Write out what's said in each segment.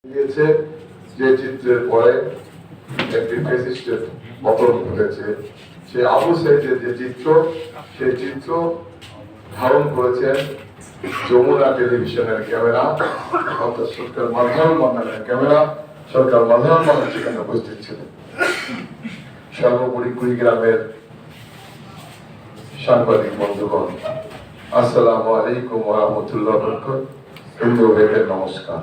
দিয়েছে যে চিত্রের পরে একটি ফ্যাসিস্টের পতন ঘটেছে, সে আবু সাইদের যে চিত্র, সেই চিত্র ধারণ করেছেন যমুনা টেলিভিশনের ক্যামেরা, অর্থাৎ সরকার মাঝারুল মান্নানের ক্যামেরা। সরকার মাঝারুল মান্নান সেখানে উপস্থিত ছিলেন। সর্বোপরি কুড়িগ্রামের সাংবাদিক বন্ধুগণ, আসসালামু আলাইকুম ওয়া রাহমাতুল্লাহি ওয়া বারাকাতুহু। হিন্দু ভাইদের নমস্কার।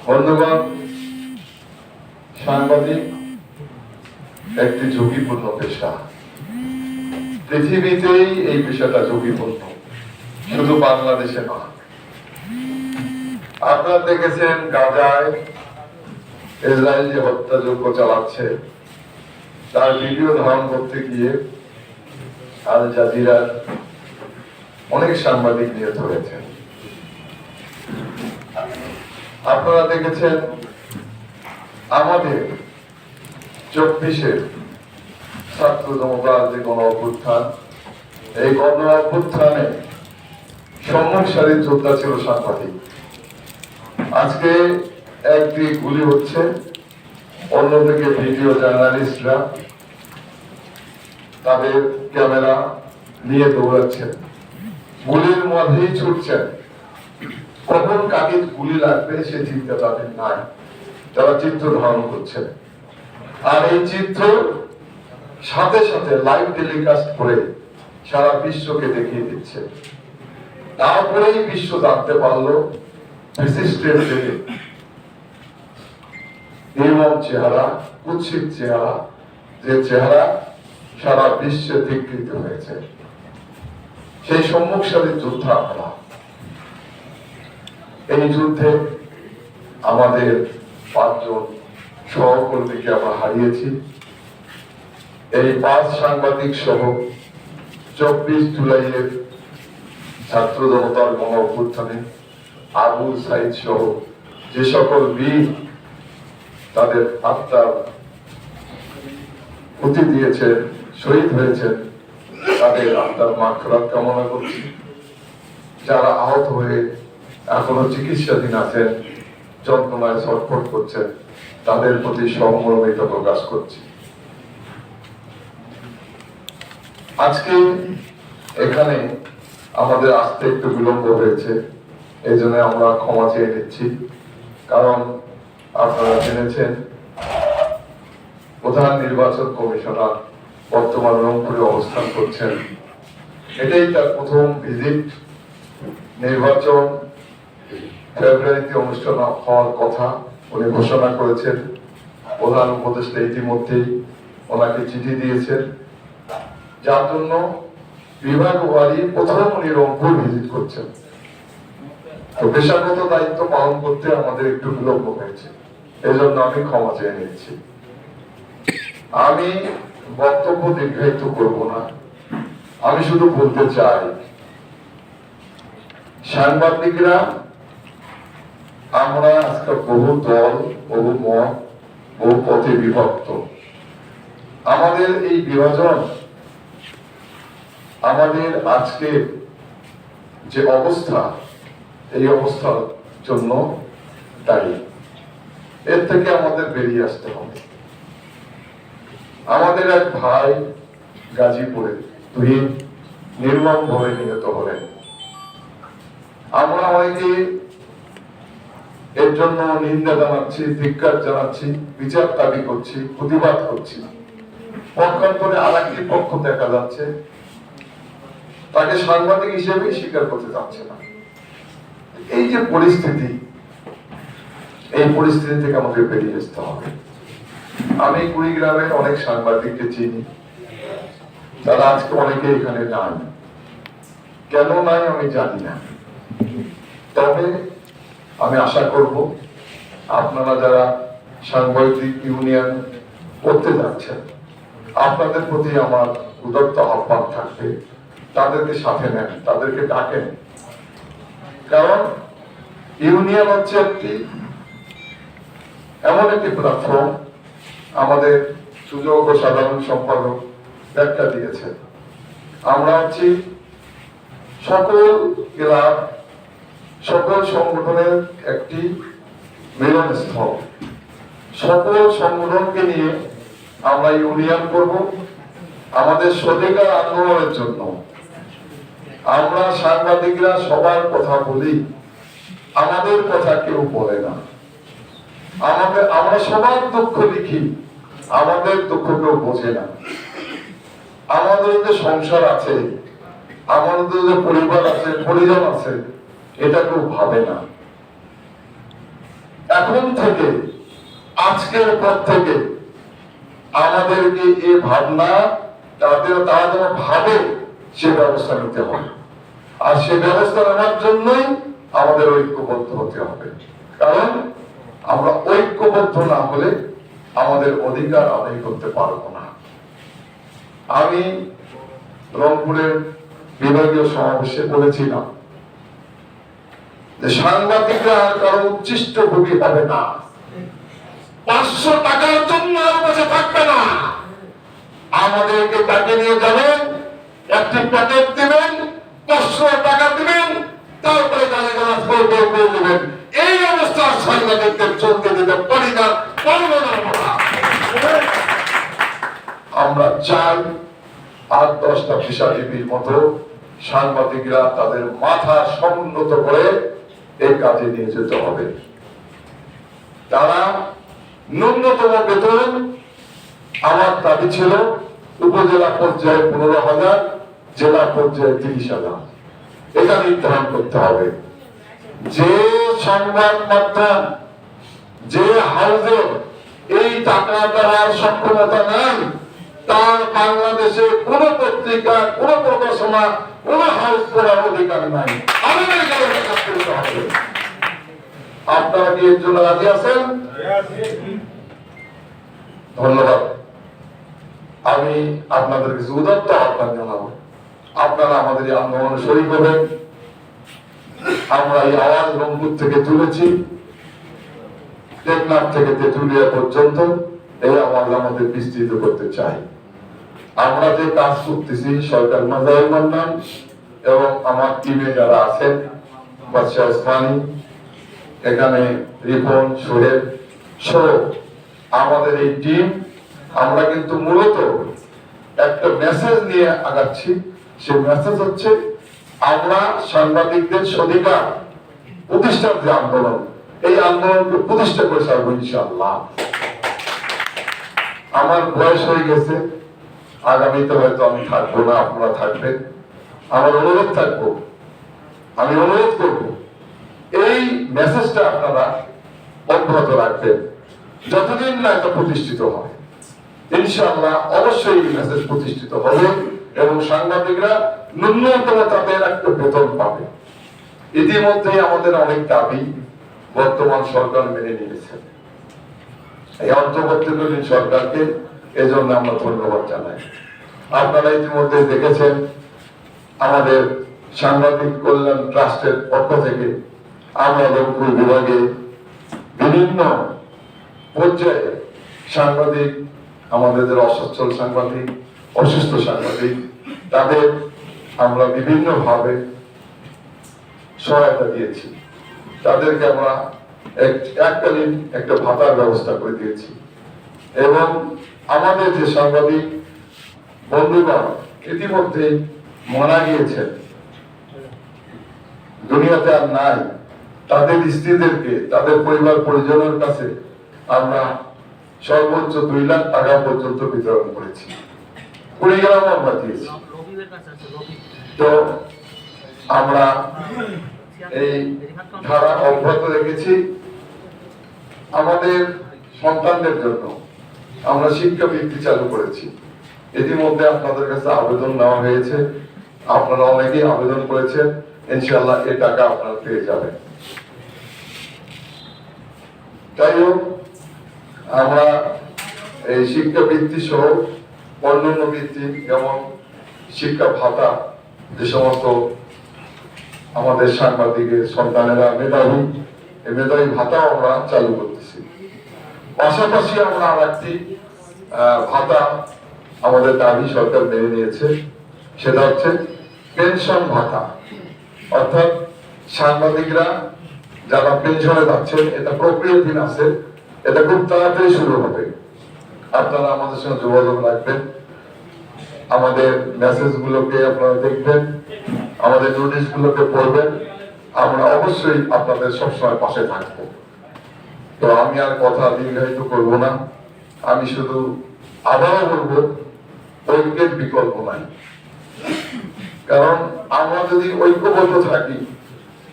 বন্ধুগণ, সাংবাদিক একটি ঝুঁকিপূর্ণ পেশা। পৃথিবীতেই এই পেশাটা ঝুঁকিপূর্ণ, শুধু বাংলাদেশে নয়। আপনারা দেখেছেন গাজায় ইসরায়েল যে হত্যাযজ্ঞ চালাচ্ছে, তার ভিডিও ধারণ করতে গিয়ে আল জাজিরার অনেক সাংবাদিক নিহত হয়েছেন। আপনারা দেখেছেন আমাদের 24-এর ছাত্র জনতার যে গণ অভ্যুত্থান, এই গণ অভ্যুত্থানে সম্মুখ সারির যোদ্ধা ছিল সাংবাদিক। আজকে একদিকে গুলি হচ্ছে, অন্যদিকে ভিডিও জার্নালিস্টরা তাদের ক্যামেরা নিয়ে দৌড়াচ্ছেন, গুলির মধ্যেই ছুটছেন। কখন কাকে গুলি লাগবে সে চিন্তা তাদের নাই, তারা চিত্র ধারণ করছে। আর এই চিত্র সাথে সাথে লাইভ টেলিকাস্ট করে সারা বিশ্বকে দেখিয়ে দিচ্ছে। তারপরেই বিশ্ব জানতে পারলো ফ্যাসিস্টের নির্মম চেহারা, কুৎসিত চেহারা, যে চেহারা সারা বিশ্বে ধিকৃত হয়েছে। সেই সম্মুখ সারির যোদ্ধা আমরা। এই যুদ্ধে আমাদের 5 জন সহকর্মীকে আমরা হারিয়েছি। এই 5 সাংবাদিক সহ 24 জুলাইয়ের ছাত্র জনতার গণ অভ্যুত্থানে আবু সাইদ সহ যে সকল বীর তাদের আত্মার ক্ষতি দিয়েছেন, শহীদ হয়েছেন, তাদের আত্মার মাগফিরাত কামনা করছি। যারা আহত হয়ে এখনো চিকিৎসাধীন আছেন, যন্ত্রণায় ছটফট করছেন, তাদের প্রতি সহমর্মিতা প্রকাশ করছি। আজকে এখানে আমাদের আসতে একটু বিলম্ব হয়েছে, এই জন্য আমরা ক্ষমা চেয়ে নিচ্ছি। কারণ আপনারা জেনেছেন প্রধান নির্বাচন কমিশনার বর্তমান রংপুরে অবস্থান করছেন। এটাই তার প্রথম ভিজিট। নির্বাচন ফেব্রুয়ারিতে অনুষ্ঠান হওয়ার কথা উনি ঘোষণা করেছেন। প্রধান উপদেষ্টা ইতিমধ্যেই ওনাকে চিঠি দিয়েছেন, যার জন্য বিভাগওয়ারি প্রথম উনি রংপুর ভিজিট করছেন। তো পেশাগত দায়িত্ব পালন করতে আমাদের একটু বিলম্ব হয়েছে, এই জন্য আমি ক্ষমা চেয়ে নিচ্ছি। আমি বক্তব্য দীর্ঘায়িত করব না, আমি শুধু বলতে চাই সাংবাদিকরা আমরা আজকে বহু দল, বহু মত, বহু পথে বিভক্ত। আমাদের এই বিভাজন আমাদের আজকে যে অবস্থা, এই অবস্থার জন্য দায়ী। এর থেকে আমাদের বেরিয়ে আসতে হবে। আমাদের এক ভাই গাজীপুরে তুহিন নির্মম ভাবে নিহত হলেন। আমরা অনেকে এর জন্য নিন্দা জানাচ্ছি, ধিক্কার জানাচ্ছি, বিচার দাবি করছি, প্রতিবাদ করছি। পক্ষান্তরে আর একটি পক্ষ দেখা যাচ্ছে তাকে সাংবাদিক হিসেবেই স্বীকার করতে যাচ্ছে না। এই যে পরিস্থিতি, এই পরিস্থিতি থেকে আমাদের বেরিয়ে আসতে হবে। আমি কুড়িগ্রামের অনেক সাংবাদিককে চিনি, তারা আজকে অনেকে এখানে নাই। কেন নাই আমি জানি না, তবে আমি আশা করব আপনারা যারা সাংবাদিক ইউনিয়ন করতে যাচ্ছেন, আপনাদের প্রতি আমার উদাত্ত আহ্বান থাকবে, তাদেরকে সাথে নেন, তাদেরকে ডাকেন। কারণ ইউনিয়ন হচ্ছে এমন একটি প্ল্যাটফর্ম, আমাদের সুযোগ্য সাধারণ সম্পাদক ব্যাখ্যা দিয়েছেন। আমরা হচ্ছি সকল ক্লাব, সকল সংগঠনের একটি মিলনস্থল। সকল সংগঠনকে নিয়ে আমরা ইউনিয়ন করব আমাদের স্বাধিকার আন্দোলনের জন্য। আমরা সাংবাদিকরা সবার কথা বলি, আমাদের কথা কেউ বলে না। আমরা সবার দুঃখ লিখি, আমাদের দুঃখ কেউ বোঝে না। আমাদের যে সংসার আছে, আমাদের যে পরিবার আছে, পরিজন আছে, এটা কেউ ভাবে না। এখন থেকে, আজকের পর থেকে আমাদেরকে এই ভাবনা তারা যেন ভাবে সে ব্যবস্থা নিতে হবে। আর সে ব্যবস্থা নেওয়ার জন্যই আমাদের ঐক্যবদ্ধ হতে হবে। কারণ আমরা ঐক্যবদ্ধ না হলে আমাদের অধিকার আদায় করতে পারবো না। আমি রংপুরের বিভাগীয় সমাবেশে বলেছিলাম যে সাংবাদিকরা আর কারো উচ্ছিষ্ট ভোগী হবে না। 500 টাকার জন্য আর বসে থাকবে না। আমাদেরকে তাকে নিয়ে যাবেন, একটি প্যাকেট দিবেন, 500 টাকা দিবেন, তারপরে গালিগালাজ করে দিবেন। এই অবস্থা সাংবাদিকদের চলতে দিতে পারি না, পারবো না। আমরা চাই 8-10টা পেশাজীবীর মতো সাংবাদিকরা তাদের মাথা সমুন্নত করে এই কাজে নিয়ে যেতে হবে। তারা ন্যূনতম বেতন, আমার দাবি ছিল উপজেলা পর্যায়ে 15,000, জেলা পর্যায়ে 30,000, এটা নির্ধারণ করতে হবে। যে সংবাদ মাধ্যম, যে হাউজে এই টাকা দেওয়ার সক্ষমতা নাই, তার বাংলাদেশে কোন পত্রিকা, কোন প্রকাশনা, কোন হাউস করার অধিকার নাই। আমাদেরকে কাজ করতে হবে। আপনারা কি এর জন্য রাজি আছেন? ধন্যবাদ। আমি আপনাদের কিছু উদাত্ত আহ্বান জানাবো, আপনারা আমাদের এই আন্দোলনে শরীক হবেন। আমরা এই আওয়াজ রংপুর থেকে তুলেছি, টেকনাফ থেকে তেঁতুলিয়া পর্যন্ত এই আওয়াজ আমাদের বিস্তৃত করতে চাই। আমরা যে কাজ করতেছি, সরকার মাজার মান্নান এবং আমার টিমে যারা আছেন, বাদশাহ ওসমানী, এখানে রিপন, সোহেল সহ আমাদের এই টিম, আমরা কিন্তু মূলত একটা মেসেজ নিয়ে আগাচ্ছি। সেই মেসেজ হচ্ছে আমরা সাংবাদিকদের স্বাধিকার প্রতিষ্ঠার যে আন্দোলন, এই আন্দোলনকে প্রতিষ্ঠা করে ছাড়বো ইনশাআল্লাহ। আমার বয়স হয়ে গেছে, আগামীতে হয়তো আমি থাকবো না, আপনারা থাকবেন। আমার অনুরোধ থাকবো, আমি অনুরোধ করবো এই মেসেজটা আপনারা অব্যাহত রাখবেন যতদিন না এটা প্রতিষ্ঠিত হয়। ইনশাআল্লাহ অবশ্যই এই মেসেজ প্রতিষ্ঠিত হবে এবং সাংবাদিকরা ন্যূনতম তাদের একটা বেতন পাবে। ইতিমধ্যে আমাদের অনেক দাবি বর্তমান সরকার মেনে নিয়েছে। এই অন্তর্বর্তীকালীন সরকারকে এজন্য আমরা ধন্যবাদ জানাই। আপনারা ইতিমধ্যে দেখেছেন আমাদের সাংবাদিক কল্যাণ ট্রাস্টের পক্ষ থেকে আমরা রংপুর বিভাগে বিভিন্ন পর্যায়ে সাংবাদিক, আমাদের অসচ্ছল সাংবাদিক, অসুস্থ সাংবাদিক, তাদের আমরা বিভিন্ন ভাবে সহায়তা দিয়েছি। তাদেরকে আমরা এককালীন একটা ভাতার ব্যবস্থা করে দিয়েছি এবং আমাদের যে সাংবাদিক বন্ধুগণ ইতিমধ্যে মারা গিয়েছেন, দুনিয়াতে আর নাই, তাদের স্ত্রীদেরকে, তাদের পরিবার পরিজনের কাছে আমরা সর্বোচ্চ 2 লাখ টাকা পর্যন্ত বিতরণ করেছি। কুড়িগ্রাম আমরা দিয়েছি। তো আমরা এই ধারা অব্যাহত রেখেছি। আমাদের সন্তানদের জন্য আমরা শিক্ষাবৃত্তি চালু করেছি। ইতিমধ্যে আপনাদের কাছে আবেদন নেওয়া হয়েছে, আপনারা অনেকেই আবেদন করেছেন। ইনশাআল্লাহ এই টাকা আপনারা পেয়ে যাবেন। যাই হোক, আমরা এই শিক্ষাবৃত্তি সহ অন্যান্য বৃত্তি যেমন শিক্ষা ভাতা, যে সমস্ত আমাদের সাংবাদিকের সন্তানেরা মেধাবী, এই মেধাবী ভাতাও আমরা চালু করতেছি। পাশাপাশি আমরা আর একটি ভাতা আমাদের দাবি সরকার মেনে নিয়েছে, সেটা হচ্ছে পেনশন ভাতা। অর্থাৎ সাংবাদিকরা যারা পেনশনে যাচ্ছেন, এটা প্রক্রিয়াধীন আছে, এটা খুব তাড়াতাড়ি শুরু হবে। আপনারা আমাদের সঙ্গে যোগাযোগ রাখবেন, আমাদের মেসেজ গুলোকে আপনারা দেখবেন, আমাদের নোটিশ গুলোকে পড়বেন, আমরা অবশ্যই আপনাদের সবসময় পাশে থাকবো। তো আমি আর কথা দীর্ঘায়িত করবো না, আমি শুধু আবারও বলবো, ঐক্যের বিকল্প নাই। কারণ আমরা যদি ঐক্যবদ্ধ থাকি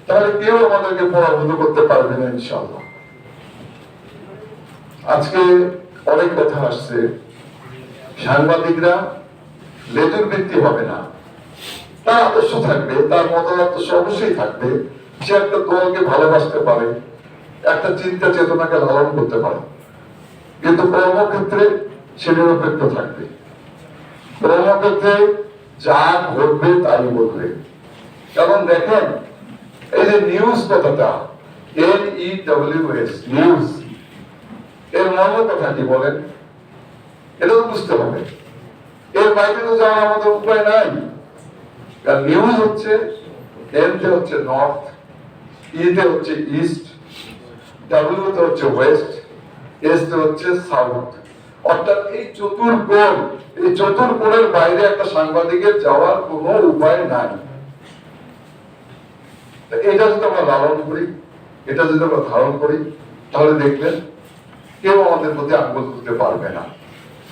তাহলে কেউ আমাদেরকে পরাভূত করতে পারবে না ইনশাআল্লাহ। আজকে অনেক কথা আসছে, সাংবাদিকরা লেজুর ভিত্তি হবে না, তার আদর্শ থাকবে, তার মতামত অবশ্যই থাকবে, সে একটা দলকে ভালোবাসতে পারে, একটা চিন্তা চেতনাকে লালন করতে পারে, কিন্তু কর্মক্ষেত্রে সে নিরপেক্ষ থাকবে। কর্মক্ষেত্রে যা ঘটবে তাই বলবে। কারণ দেখেন, এই যে নিউজ কথাটা, NEWS নিউজ, এর মর্ম কথা কি বলেন? এটা তো বুঝতে হবে, এর বাইরে তো যাওয়ার আমাদের উপায় নাই। কারণ নিউজ হচ্ছে, N তে হচ্ছে নর্থ, E তে হচ্ছে ইস্ট, W তে হচ্ছে ওয়েস্ট, S তে হচ্ছে সাউথ। অর্থাৎ এই চতুর্কোণের বাইরে একটা সাংবাদিকের যাওয়ার কোনো উপায় নাই। এটা যদি আমরা লালন করি, এটা যদি আমরা ধারণ করি, তাহলে দেখবেন কেউ আমাদের প্রতি আঙ্গুল তুলতে পারবে না।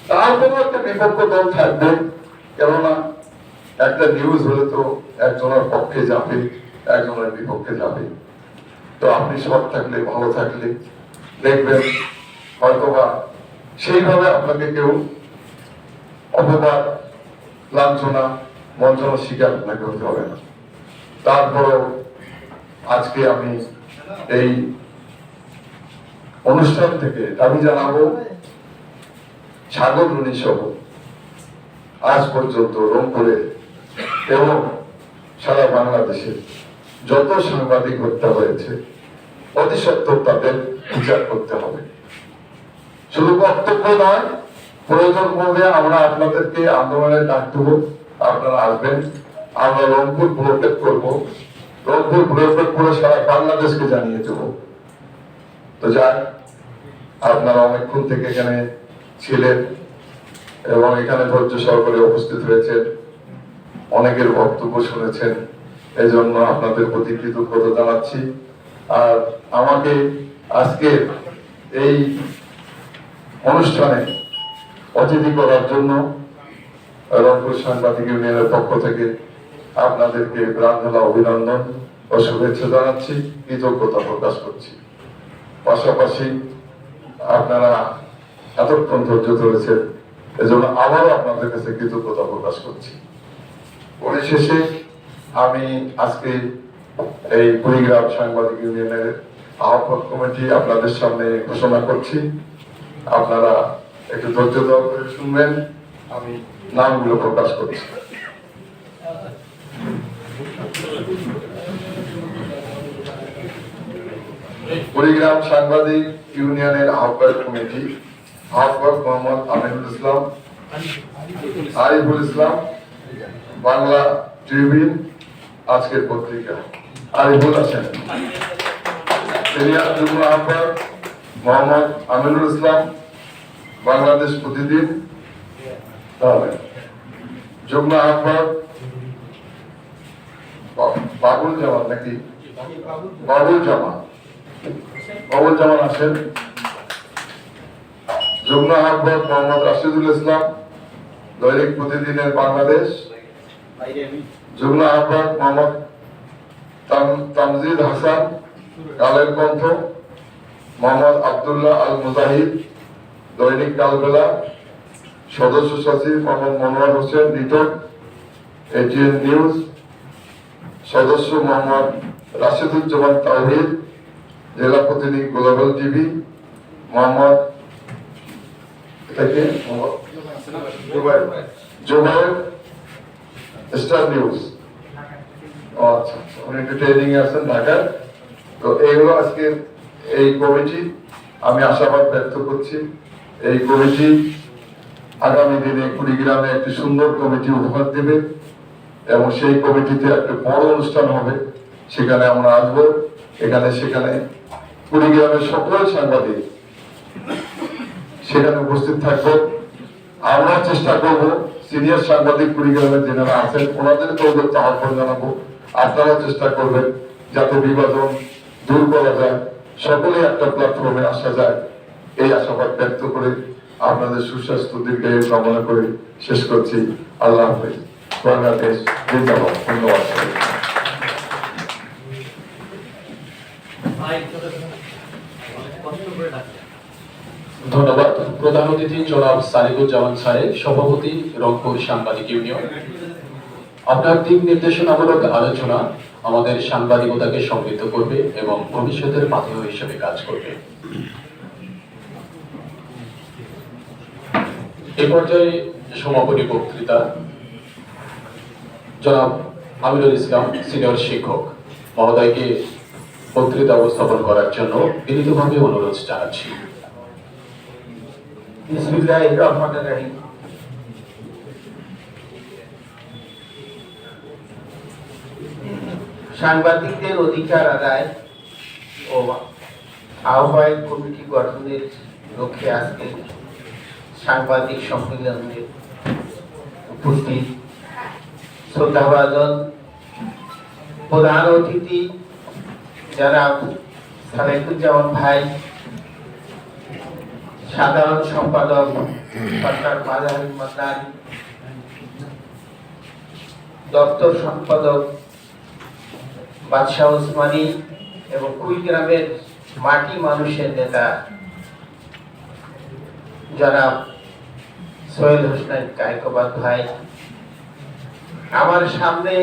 তারপরেও একটা বিপক্ষ দল থাকবে, কেননা একটা নিউজ হলে তো একজনের পক্ষে যাবে, একজনের বিপক্ষে যাবে। তো আপনি সৎ থাকলে, ভালো থাকলে দেখবেন হয়তোবা সেইভাবে আপনাকে কেউ অপবাদ, লাঞ্ছনা, বঞ্চনার শিকার আপনাকে হতে হবে না। তারপরেও আজকে আমি এই অনুষ্ঠান থেকে দাবি জানাবো, সাগররুনি সহ আজ পর্যন্ত রংপুরে এবং সারা বাংলাদেশে যত সাংবাদিক হত্যা হয়েছে, অতি সত্বর তাদের বিচার করতে হবে। শুধু বক্তব্য নয়, প্রয়োজন পড়লে আমরা আপনাদেরকে আন্দোলনে ডাক দেবো, আপনারা আসবেন, আমরা রংপুর ব্লকেট করবো, রংপুর ব্লকেট করে সারা বাংলাদেশকে জানিয়ে দেবো। তো যাক, আপনারা অনেকক্ষণ থেকে এখানে ছিলেন এবং এখানে ধৈর্য সহকারে উপস্থিত হয়েছেন, অনেকের বক্তব্য শুনেছেন, এই জন্য আপনাদের প্রতি কৃতজ্ঞতা জানাচ্ছি। আর আমাকে আজকে এই অনুষ্ঠানে অতিথি করার জন্য রংপুর সাংবাদিক ইউনিয়নের পক্ষ থেকে আপনাদেরকে প্রাণঢালা অভিনন্দন ও শুভেচ্ছা জানাচ্ছি, কৃতজ্ঞতা প্রকাশ করছি। পাশাপাশি আপনারা এতক্ষণ ধৈর্য ধরেছেন, এজন্য আবারও আপনাদের কাছে কৃতজ্ঞতা প্রকাশ করছি। পরিশেষে আমি আজকে এই কুড়িগ্রাম সাংবাদিক ইউনিয়নের আহ্বায়ক কমিটি আপনাদের সামনে ঘোষণা করছি। আপনারা একটু ধৈর্য ধরে শুনবেন, আমি নামগুলো প্রকাশ করছি। কুড়িগ্রাম সাংবাদিক ইউনিয়নের আহ্বায়ক কমিটি, আহ্বায়ক মোহাম্মদ আমিনুল ইসলাম, আরিফুল ইসলাম, বাংলা ট্রিবিউন, আজকের পত্রিকা। আরিফুল আছেন। সিনিয়র যুগ্ম আহ্বায়ক মোহাম্মদ আমিনুল ইসলাম, বাংলাদেশ প্রতিদিন। যুগ্ম আহ্বায়ক বাবুল জামান, নাকি বাবুল জামান, বাবুল জামান আছেন। যুগ্ম আহ্বায়ক মোহাম্মদ রাশিদুল ইসলাম, দৈনিক প্রতিদিনের বাংলাদেশ। যুগ্ম আহ্বায়ক মোহাম্মদ তামজিদ হাসান, কালের কণ্ঠ। মোহাম্মদ আব্দুল্লাহ আল মুজাহিদ, দৈনিক কালবেলা। সদস্য সচিব মোহাম্মদ মনোয়ার হোসেন, লিটন, এটিএন নিউজ। সদস্য মোহাম্মদ রাশিদুজ্জামান তাওহিদ, জেলা প্রতিনিধি, Global TV. Mohammad Zubair, Star News. আচ্ছা, উনি একটু ট্রেনিং এ আছেন ঢাকায়। তো এইগুলো আজকে এই কমিটি, আমি আশাবাদ ব্যক্ত করছি এই কমিটি আগামী দিনে কুড়িগ্রামে একটি সুন্দর কমিটি উপহার দেবে এবং সেই কমিটিতে একটা বড় অনুষ্ঠান হবে, সেখানে আমরা আসবো। এখানে সেখানে কুড়িগ্রামের সকল সাংবাদিক সেখানে উপস্থিত থাকবো। আমরা চেষ্টা করব সিনিয়র সাংবাদিক কুড়িগ্রামের যারা আছেন ওনাদেরকেও আহ্বান জানাবো, আপনারা চেষ্টা করবেন যাতে বিভাজন দূর করা যায়, সকলে একটা প্ল্যাটফর্মে আসা যায়, এই আশাবাদ ব্যক্ত করে আপনাদের সুস্বাস্থ্য দীর্ঘায়ু কামনা করে শেষ করছি। আল্লাহ হাফেজ। বাংলাদেশ জিন্দাবাদ। ধন্যবাদ। ধন্যবাদ। প্রধান অতিথি জনাব সালিকুজ্জামান সাহেব, সভাপতি রংপুর সাংবাদিক ইউনিয়ন। আপনার দিক নির্দেশনামূলক আলোচনা আমাদের সাংবাদিকতাকে সমৃদ্ধ করবে এবং ভবিষ্যতের পাথেয় হিসেবে কাজ করবে। এ পর্যায়ে সমাপনী বক্তৃতা জনাব আমিনুল ইসলাম সিনিয়র শিক্ষক মহোদয়কে বক্তৃতা উপস্থাপন করার জন্য বিনীতভাবে অনুরোধ জানাচ্ছি। বিসমিল্লাহির রহমানির রহিম। সাংবাদিকদের অধিকার আদায় ও আহ্বায়ক কমিটি গঠনের লক্ষ্যে আজকে সাংবাদিক সম্মেলনে উপস্থিত শ্রদ্ধাভাজন প্রধান অতিথি জনাব সালেকুজ্জামান ভাই, সাধারণ সম্পাদক সরকার মাজাহির মাদানী, দপ্তর সম্পাদক বাদশাহ ওসমানী এবং কুড়িগ্রামের মাটি মানুষের নেতা জনাব সোহেল হোসেন কায়কোবাদ ভাই, আমার সামনে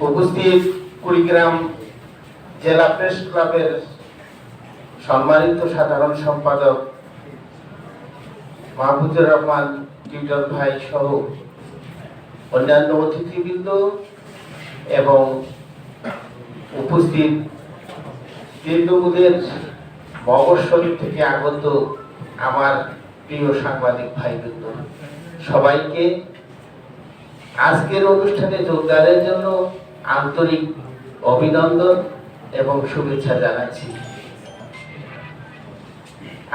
উপস্থিত কুড়িগ্রাম জেলা প্রেস ক্লাবের সম্মানিত সাধারণ সম্পাদক মাহবুবুর রহমান টিউটর ভাই সহ অন্যান্য অতিথিবৃন্দ এবং উপস্থিত তৃণমূলের মগরশরীফ থেকে আগত আমার প্রিয় সাংবাদিক ভাইবৃন্দ, সবাইকে আজকের অনুষ্ঠানে যোগদানের জন্য আন্তরিক অভিনন্দন এবং শুভেচ্ছা জানাচ্ছি।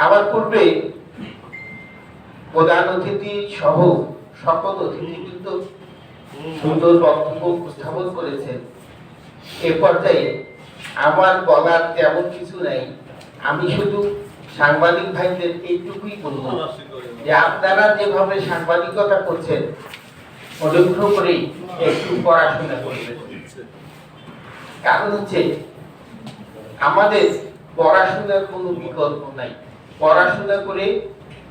আমার পূর্বে প্রধান অতিথি সহ সকল অতিথিবৃন্দ সুন্দর বক্তব্য উপস্থাপন করেছেন। এ পর্যায়ে আমার বলার তেমন কিছু নাই। আমি শুধু সাংবাদিক ভাইদের এইটুকুই বলবো যে আপনারা যেভাবে সাংবাদিকতা করছেন অনুগ্রহ করে একটু পড়াশোনা করবেন। কারণ হচ্ছে আমাদের পড়াশোনার কোনো বিকল্প নাই। পড়াশোনা করে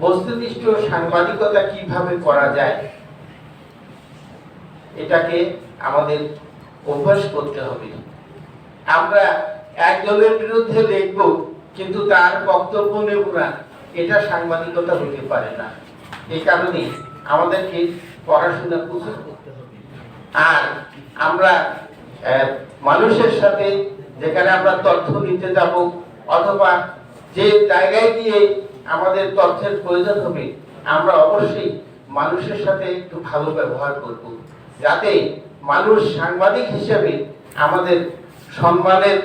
বস্তুনিষ্ঠ সাংবাদিকতা কিভাবে করা যায় এটাকে আমাদের অভ্যাস করতে হবে। আমরা একজনের বিরুদ্ধে লিখব কিন্তু তার বক্তব্য নেব না, এটা সাংবাদিকতা হতে পারে না। এই কারণে আমাদেরকে পড়াশোনা প্রচুর করতে হবে। আর আমরা মানুষের সাথে যেখানে আমরা তথ্য নিতে যাব অথবা যে জায়গায় গিয়ে আমাদের তথ্যের প্রয়োজন হবে, আমরা অবশ্যই মানুষের সাথে একটু ভালো ব্যবহার করব, যাতে মানুষ সাংবাদিক হিসেবে আমাদের সম্মানের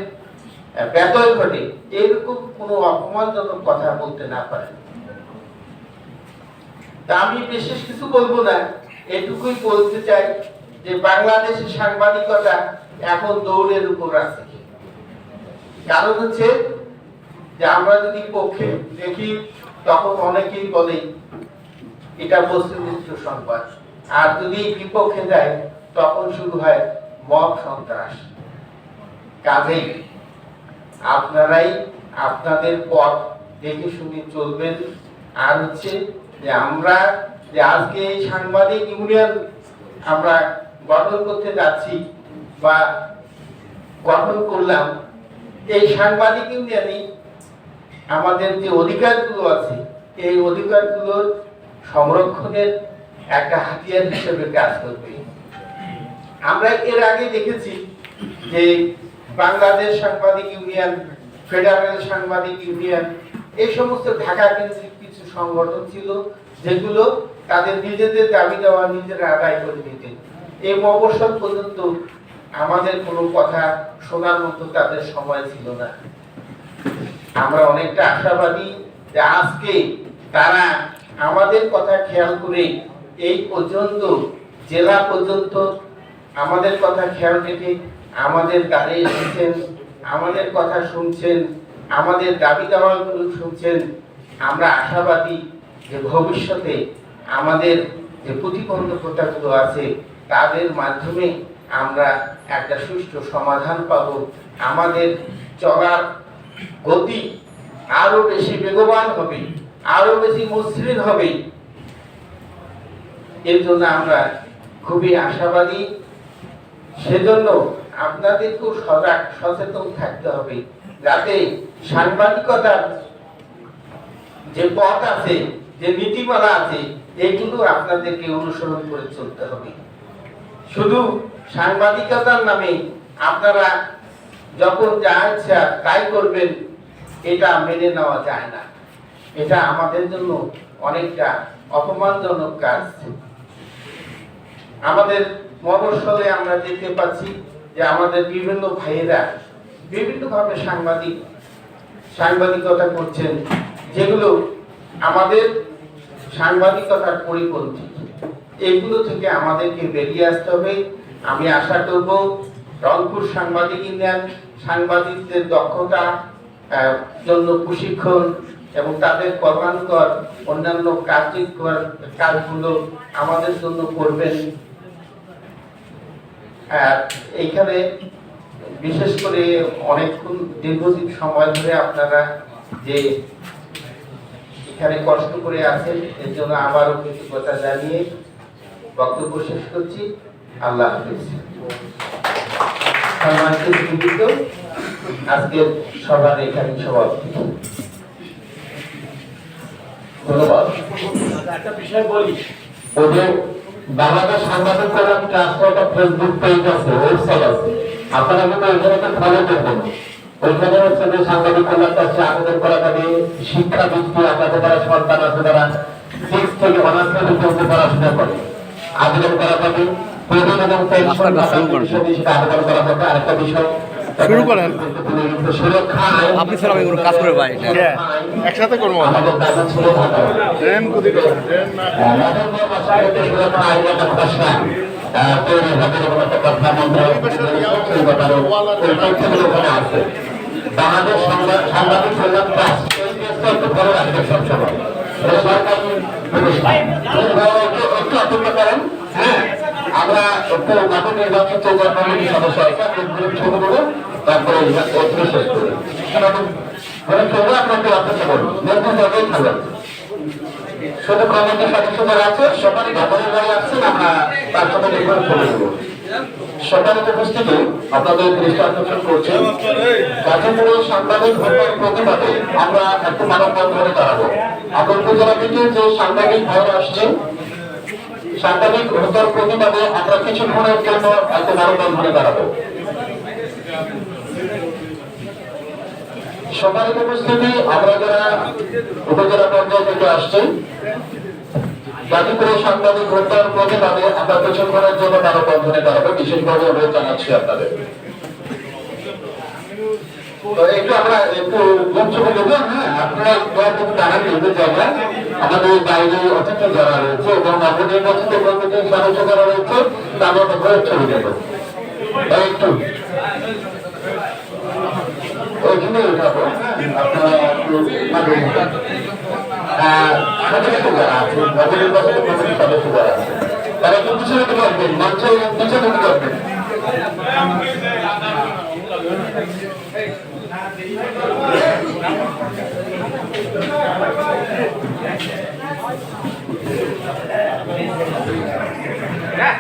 ব্যতয় ঘটে এরকম কোনো অপমানজনক কথা বলতে না পারে। তা আমি বিশেষ কিছু বলবো না, এটুকুই বলতে চাই যে বাংলাদেশের সাংবাদিকতা এখন দৌড়ের উপর আছে। কারণ হচ্ছে যে আমরা যদি পক্ষে দেখি তখন অনেকেই বলে এটা বস্তুনিষ্ঠ সংবাদ, আর যদি বিপক্ষে যায় তখন শুরু হয় মব সন্ত্রাস। কাজেই আপনারাই আপনাদের পথ দেখে শুনে চলবেন। আর হচ্ছে যে আমরা যে আজকে এই সাংবাদিক ইউনিয়ন আমরা গঠন করতে যাচ্ছি বা গঠন করলাম, এই সাংবাদিক ইউনিয়নই আমাদের যে অধিকারগুলো আছে এই অধিকারগুলোর সংরক্ষণের একটা হাতিয়ার হিসেবে কাজ করবে। আমরা এর আগে দেখেছি যে বাংলাদেশ সাংবাদিক ইউনিয়ন, ফেডারেল সাংবাদিক ইউনিয়ন, এই সমস্ত ঢাকা কেন্দ্রিক কিছু সংগঠন ছিল যেগুলো তাদের নিজেদের দাবি দেওয়া নিজেরা আদায় করে নিতেন। এই মফস্বল পর্যন্ত আমাদের কোনো কথা শোনার মতো তাদের সময় ছিল না। আমরা অনেকটা আশাবাদী যে আজকে তারা আমাদের কথা খেয়াল করে এই পর্যন্ত জেলা পর্যন্ত আমাদের কথা খেয়াল রেখে আমাদের দ্বারে এসেছেন, আমাদের কথা শুনছেন, আমাদের দাবি দাওয়াগুলো শুনছেন। আমরা আশাবাদী যে ভবিষ্যতে আমাদের যে প্রতিবন্ধকতাগুলো আছে তাদের মাধ্যমে আমরা একটা সুষ্ঠু সমাধান পাব। আমাদের চলার গতি আরো বেশি বেগবান হবে, আরো বেশি মসৃণ হবে। এর জন্য আমরা খুবই আশাবাদী। সেজন্য আপনাদেরকেও সজাগ সচেতন থাকতে হবে, যাতে সাংবাদিকতার যে পথ আছে, যে নীতিমালা আছে, এগুলো আপনাদেরকে অনুসরণ করে চলতে হবে। শুধু সাংবাদিকতার নামে আপনারা যখন যা ইচ্ছা তাই করবেন, এটা মেনে নেওয়া যায় না। এটা আমাদের জন্য অনেকটা অপমানজনক কাজ। আমাদের মফস্বলে আমরা দেখতে পাচ্ছি যে আমাদের বিভিন্ন ভাইয়েরা বিভিন্নভাবে সাংবাদিকতা করছেন, যেগুলো আমাদের সাংবাদিকতার পরিপন্থী। এগুলো থেকে আমাদেরকে বেরিয়ে আসতে হবে। আমি আশা করব রংপুর সাংবাদিক ইউনিয়ন সাংবাদিকদের দক্ষতা জন্য প্রশিক্ষণ এবং তাদের কর্মানুকর অন্যান্য কাজগুলো আমাদের জন্য করবেন। এইখানে বিশেষ করে অনেকক্ষণ দীর্ঘদিন সময় ধরে আপনারা যে এখানে কষ্ট করে আছেন, এর জন্য আবারও কৃতজ্ঞতা জানিয়ে বক্তব্য শেষ করছি। আল্লাহ হাফেজ। আজকের সভার এখানে সভাপতি। ধন্যবাদ। একটা বিষয় বলি, ওদের বাংলাদেশ সাংবাদিক কল্যাণ ট্রাস্ট একটা ফেসবুক পেজ আছে, ওয়েবসাইট আছে, আপনারা কিন্তু ওইখানে ফলো করবেন। ওইখানে হচ্ছে যে সাংবাদিক কল্যাণ ট্রাস্টে আবেদন করা যাবে। শিক্ষা বৃত্তি আপনাদের যারা সন্তান আছে, যারা 6 থেকে অনার্স পর্যন্ত পড়াশোনা করে, আবেদন করা যাবে। প্রধান এবং পেনশন সেটা আবেদন করা যাবে। আরেকটা বিষয় শুরু করেন। সুরক্ষা আপনি স্যার আমি কোনো কাজ করে পাই না। একসাথে করবো। আমাদের দাদা ছিল ট্রেন কোথায় করবো? ট্রেন না নভেম্বর মাসে হতে সুরক্ষা আইন একটা খসড়া তৈরি হবে এবং একটা প্রধানমন্ত্রী সেই ব্যাপারে ওই তথ্যগুলো ওখানে আছে। বাংলাদেশ সাংবাদিক কল্যাণ ট্রাস্ট এই কেসটা একটু ভালো রাখবে সবসময়। সরকারি প্রতিষ্ঠান একটু অপেক্ষা করেন। হ্যাঁ, আমরা একটু নতুন নির্বাচিত কমিটির সদস্য আছে, ছোট দেবো, তারপরে শেষ করি। আপনাকে অপেক্ষা করুন, নতুন জায়গায় থাকবেন। শুধু কমিটির সদস্য যারা আছে সকালে ভবনের গাড়ি আসছেন, আমরা তার সাথে দেখবেন চলে যাবো। সকালে উপস্থিতি আপনাদের দৃষ্টি আকর্ষণ করছি। গাজীপুরে সাংবাদিক হত্যার প্রতিবাদে আমরা একটু মানববন্ধনে দাঁড়াবো। আপনার উপজেলা থেকে যে সাংবাদিক ভাইরা আসছে, সাংবাদিক হত্যার প্রতিবাদে আমরা কিছুক্ষণের জন্য একটু মানববন্ধনে দাঁড়াবো। সকালে উপস্থিতি আমরা যারা উপজেলা পর্যায় থেকে আসছেন, গাজীপুরে সাংবাদিক হত্যার প্রতিবাদে আমরা কিছুক্ষণের জন্য মানববন্ধনে দাঁড়াবো। বিশেষভাবে অনুরোধ জানাচ্ছি আপনাদের। একটু আমরা একটু মঞ্চকে দেবো। হ্যাঁ, আপনারা জানান এই জায়গায় আমাদের বাইরে অতিথি যারা রয়েছে এবং নবনির্বাচিত কমিটির সদস্য যারা রয়েছে তাদের মধ্যে ছবি দেব। একটু ওইখানে উঠাবো। আপনারা সদস্য যারা আছে, নবনির্বাচিত কমিটির সদস্য যারা আছে, তারা একটু পিছনে দিকে আসবেন, মঞ্চে পিছনে দিকে আসবেন। হ্যাঁ